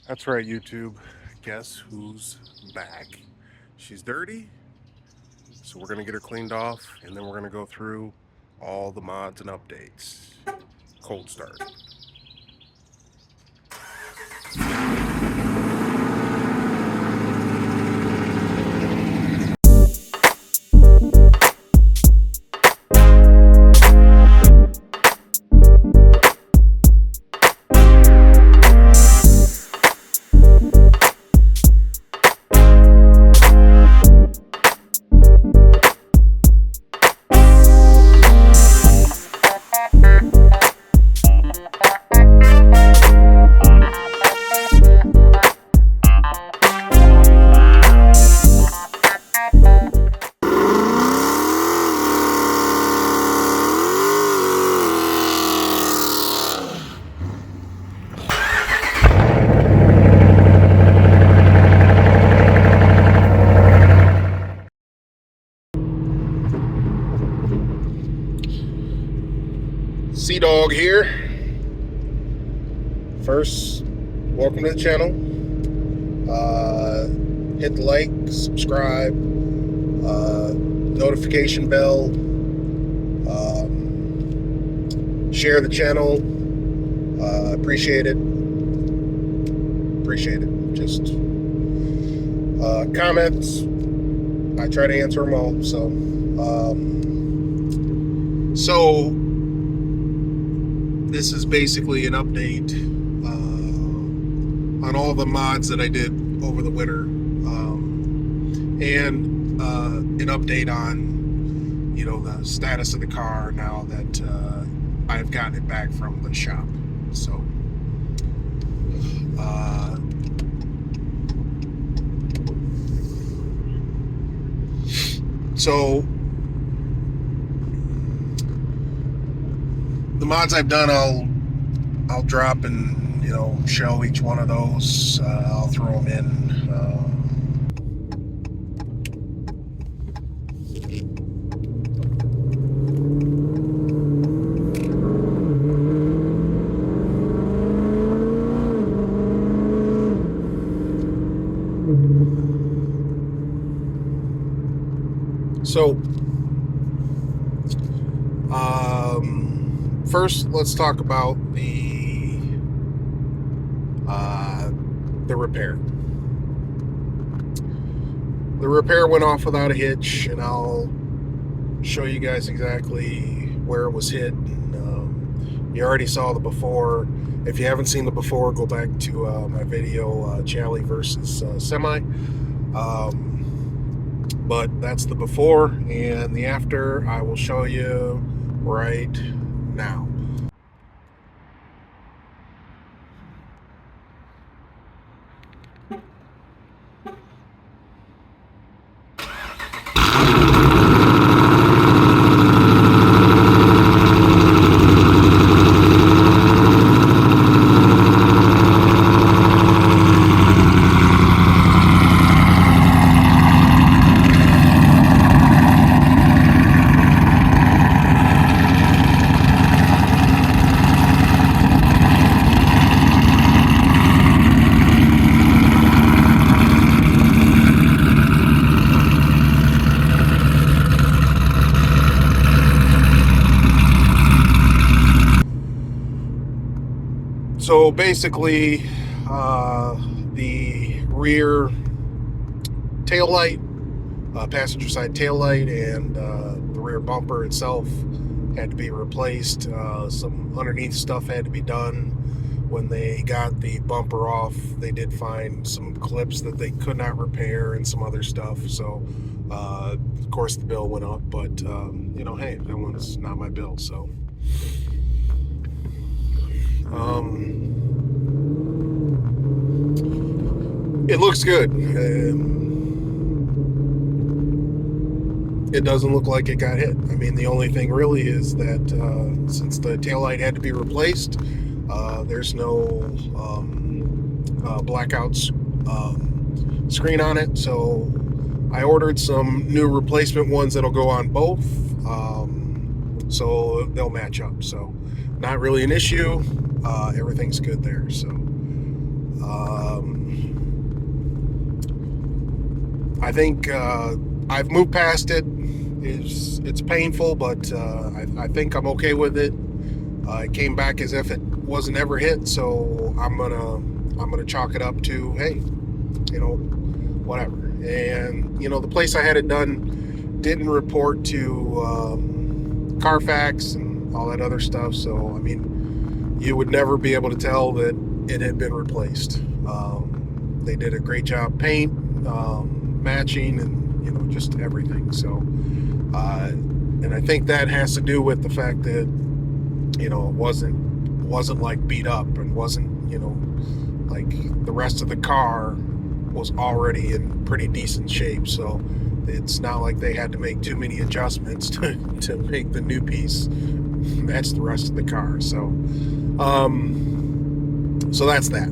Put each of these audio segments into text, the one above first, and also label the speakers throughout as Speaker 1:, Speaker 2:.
Speaker 1: That's right, YouTube. Guess who's back? She's dirty, so we're gonna get her cleaned off, and then we're gonna go through all the mods and updates. Cold start. Sea Dog here. First, welcome to the channel. Hit the like, subscribe, notification bell, share the channel. Appreciate it. Just comments. I try to answer them all. So this is basically an update on all the mods that I did over the winter, and an update on the status of the car now that I've gotten it back from the shop. So the mods I've done, I'll drop and show each one of those. I'll throw them in. So, first, let's talk about the repair. The repair went off without a hitch, and I'll show you guys exactly where it was hit. You already saw the before. If you haven't seen the before, go back to my video, Chally versus Semi. But that's the before, and the after I will show you right now. So basically, the rear tail light, passenger side tail light, and the rear bumper itself had to be replaced. Some underneath stuff had to be done. When they got the bumper off, they did find some clips that they could not repair and some other stuff. So, of course, the bill went up. But hey, that one's not my bill. So. It looks good. It doesn't look like it got hit. I mean, the only thing really is that since the taillight had to be replaced, there's no blackout screen on it. So I ordered some new replacement ones that'll go on both, so they'll match up. So not really an issue. Everything's good there. So I think I've moved past it. It's painful, but I think I'm okay with it. It came back as if it wasn't ever hit, so I'm gonna chalk it up to, hey, whatever. And the place I had it done didn't report to Carfax and all that other stuff. So I mean, you would never be able to tell that it had been replaced. They did a great job paint, matching, and just everything. So and I think that has to do with the fact that it wasn't like beat up, and wasn't like the rest of the car was already in pretty decent shape. So it's not like they had to make too many adjustments to make the new piece match the rest of the car. So so that's that.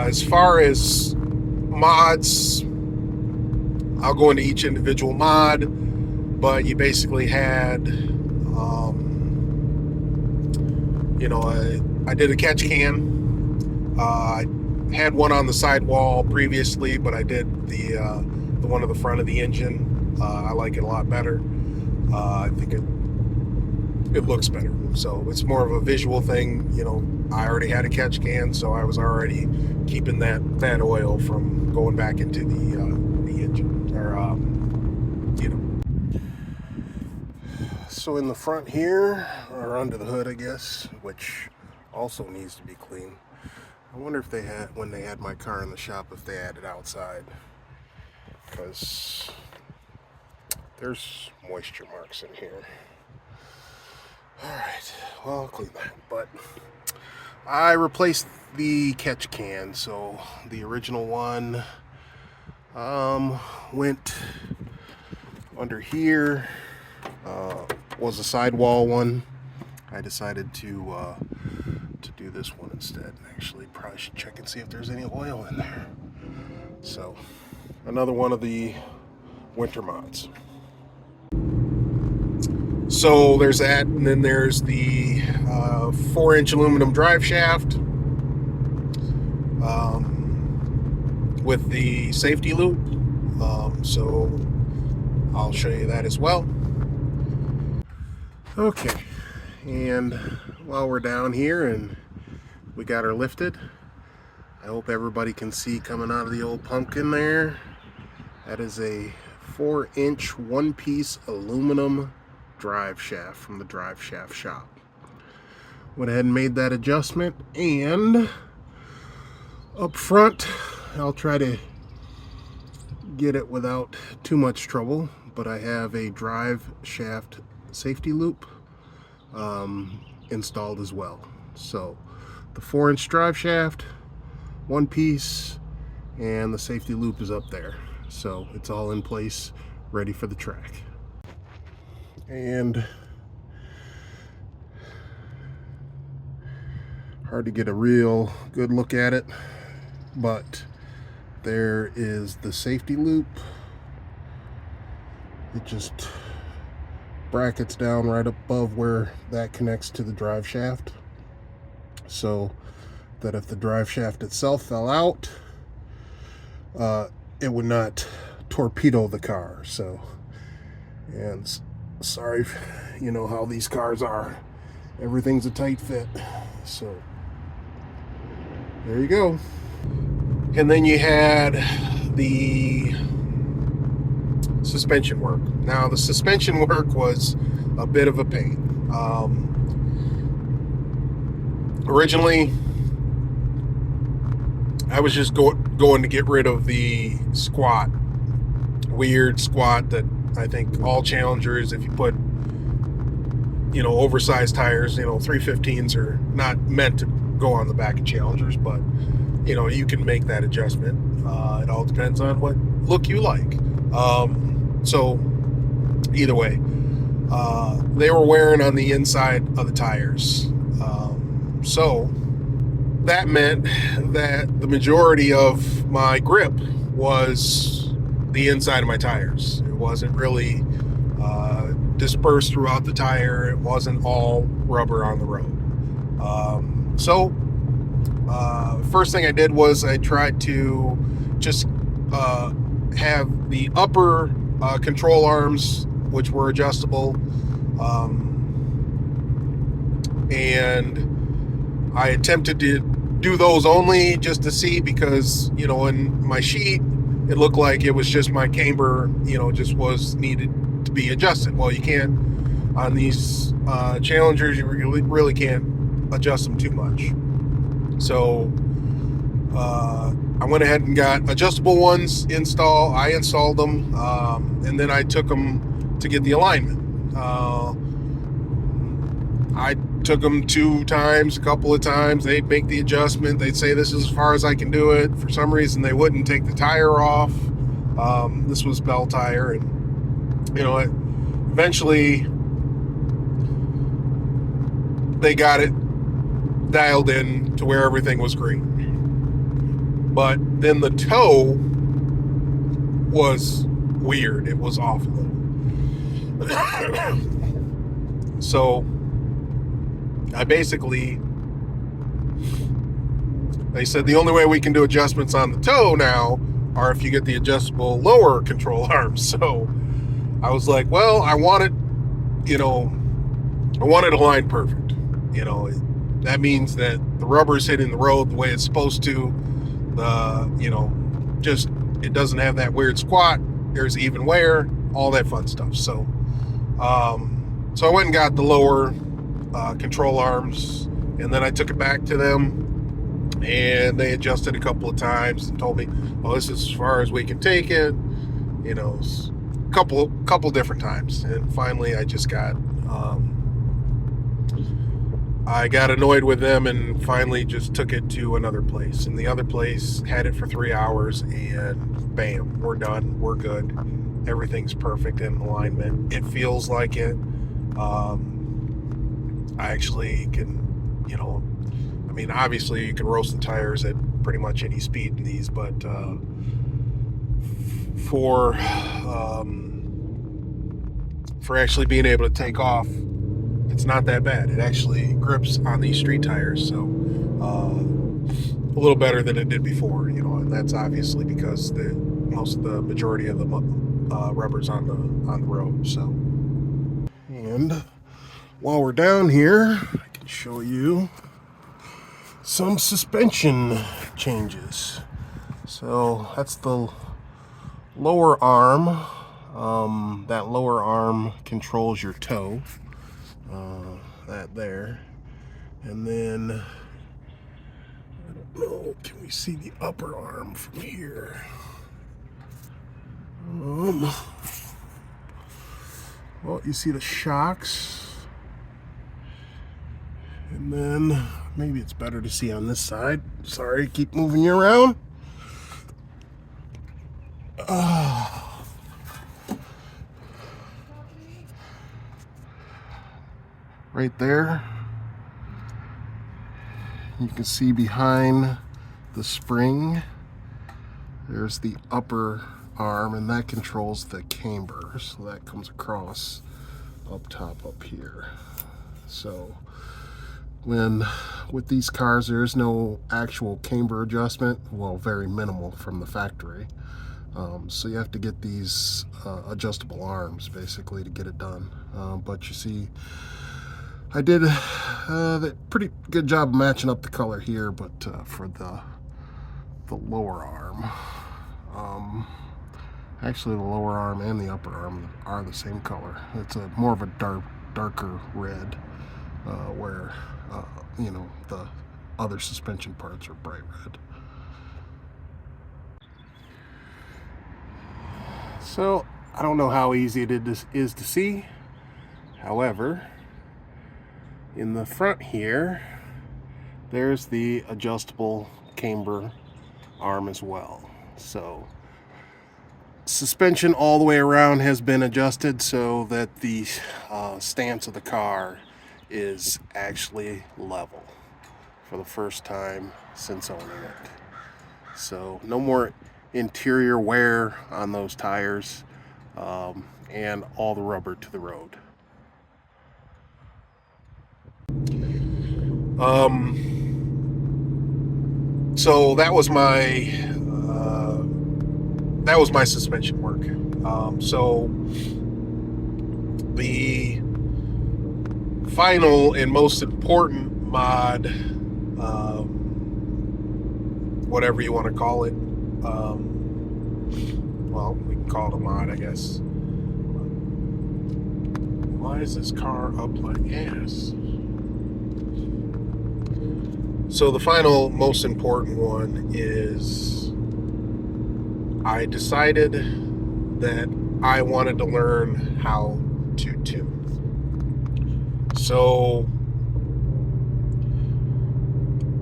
Speaker 1: As far as mods, I'll go into each individual mod, but you basically had I did a catch can. I had one on the sidewall previously, but I did the one on the front of the engine. I like it a lot better. I think it looks better. So it's more of a visual thing. I already had a catch can, so I was already keeping that oil from going back into the engine, or So in the front here, or under the hood, I guess, which also needs to be clean. I wonder if when they had my car in the shop, if they had it outside, because there's moisture marks in here. Alright, well, I'll clean that. But I replaced the catch can, so the original one went under here. Was a sidewall one. I decided to do this one instead. Actually, probably should check and see if there's any oil in there. So, another one of the winter mods. So there's that, and then there's the 4-inch aluminum drive shaft with the safety loop. So I'll show you that as well. Okay, and while we're down here and we got her lifted, I hope everybody can see coming out of the old pumpkin there. That is a 4-inch one-piece aluminum drive shaft from the drive shaft shop. Went ahead and made that adjustment, and up front I'll try to get it without too much trouble, but I have a drive shaft safety loop installed as well. So the 4-inch drive shaft, one piece, and the safety loop is up there. So it's all in place, ready for the track. And hard to get a real good look at it, but there is the safety loop. It just brackets down right above where that connects to the drive shaft, so that if the drive shaft itself fell out, it would not torpedo the car. So, and sorry, you know how these cars are, everything's a tight fit. So there you go. And then you had the suspension work. Now the suspension work was a bit of a pain. Originally I was just going to get rid of the weird squat that I think all Challengers, if you put oversized tires, 315s are not meant to go on the back of Challengers, but you can make that adjustment. It all depends on what look you like. So either way, they were wearing on the inside of the tires. So that meant that the majority of my grip was the inside of my tires. It wasn't really dispersed throughout the tire. It wasn't all rubber on the road. So first thing I did was I tried to just have the upper control arms, which were adjustable, and I attempted to do those only just to see, because in my sheet it looked like it was just my camber, just was needed to be adjusted. Well, you can't on these Challengers, you really can't adjust them too much. So I went ahead and got adjustable ones installed. I installed them, and then I took them to get the alignment. I took them a couple of times. They'd make the adjustment. They'd say, this is as far as I can do it. For some reason, they wouldn't take the tire off. This was Bell tire. And, eventually they got it dialed in to where everything was green. But then the toe was weird. It was awful. So they said the only way we can do adjustments on the toe now are if you get the adjustable lower control arms. So I was like, well, I want it aligned perfect. That means that the rubber's hitting the road the way it's supposed to. It doesn't have that weird squat. There's even wear, all that fun stuff. So I went and got the lower control arms, and then I took it back to them, and they adjusted a couple of times and told me, well, this is as far as we can take it, a couple different times. And finally I just got annoyed with them and finally just took it to another place. And the other place had it for 3 hours, and bam, we're done. We're good. Everything's perfect in alignment. It feels like it. I actually can, obviously you can roast the tires at pretty much any speed in these, but for actually being able to take off, it's not that bad. It actually grips on these street tires, so a little better than it did before, and that's obviously because the majority of the rubber's on the road. So, and while we're down here, I can show you some suspension changes. So that's the lower arm. That lower arm controls your toe. That there. And then, I don't know, can we see the upper arm from here? Well, you see the shocks. And then, maybe it's better to see on this side. Sorry, keep moving you around. Right there, you can see behind the spring, there's the upper arm, and that controls the camber. So that comes across up top up here. So with these cars, there is no actual camber adjustment, well, very minimal from the factory. So you have to get these adjustable arms basically to get it done. But you see, I did a pretty good job matching up the color here, but for the lower arm, actually the lower arm and the upper arm are the same color. It's more of a darker red, where the other suspension parts are bright red. So I don't know how easy it is to see. However, in the front here, there's the adjustable camber arm as well. So suspension all the way around has been adjusted so that the stance of the car is actually level for the first time since owning it. So no more interior wear on those tires, and all the rubber to the road. So that was my that was my suspension work. So the final and most important mod, whatever you want to call it, well, we can call it a mod, I guess. Why is this car up my ass? So the final, most important one is I decided that I wanted to learn how to tune. So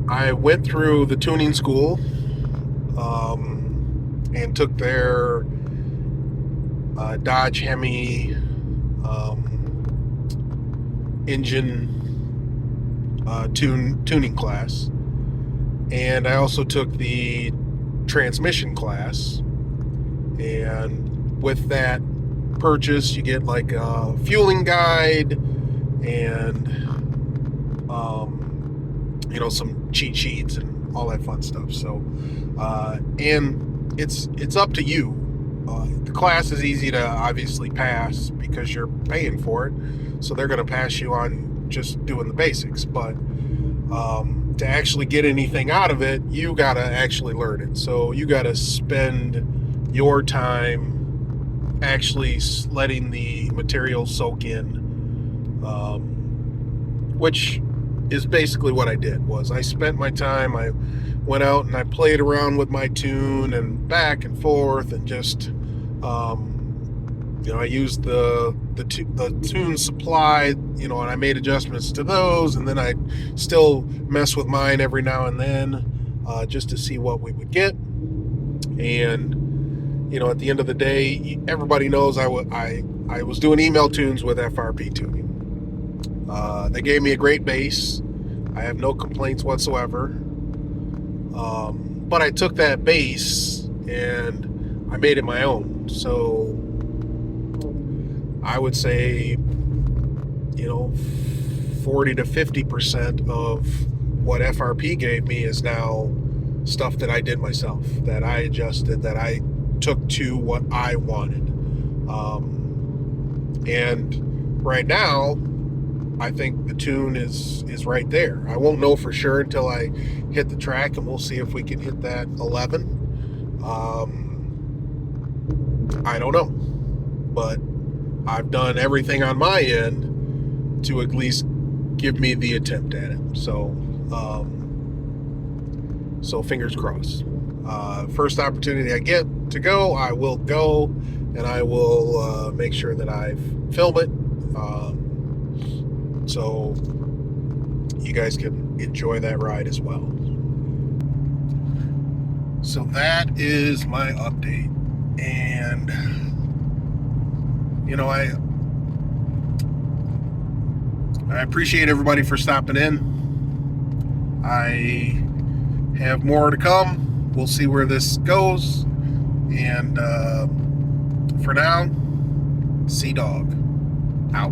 Speaker 1: I went through the tuning school and took their Dodge Hemi engine tuning class, and I also took the transmission class. And with that purchase, you get like a fueling guide and some cheat sheets and all that fun stuff. So and it's up to you. The class is easy to obviously pass because you're paying for it, so they're going to pass you on just doing the basics. But to actually get anything out of it, you got to actually learn it. So you got to spend your time actually letting the material soak in, which is basically what I did. Was I spent my time, I went out and I played around with my tune and back and forth, and just I used the tune supply, and I made adjustments to those, and then I still mess with mine every now and then, just to see what we would get. And at the end of the day, everybody knows I was doing email tunes with FRP Tuning. They gave me a great bass. I have no complaints whatsoever. But I took that bass and I made it my own. So I would say, 40 to 50% of what FRP gave me is now stuff that I did myself, that I adjusted, that I took to what I wanted. And right now, I think the tune is right there. I won't know for sure until I hit the track, and we'll see if we can hit that 11. I don't know, but I've done everything on my end to at least give me the attempt at it. So fingers crossed. First opportunity I get to go, I will go, and I will make sure that I film it, so you guys can enjoy that ride as well. So that is my update, and I appreciate everybody for stopping in. I have more to come. We'll see where this goes. And for now, Sea Dog out.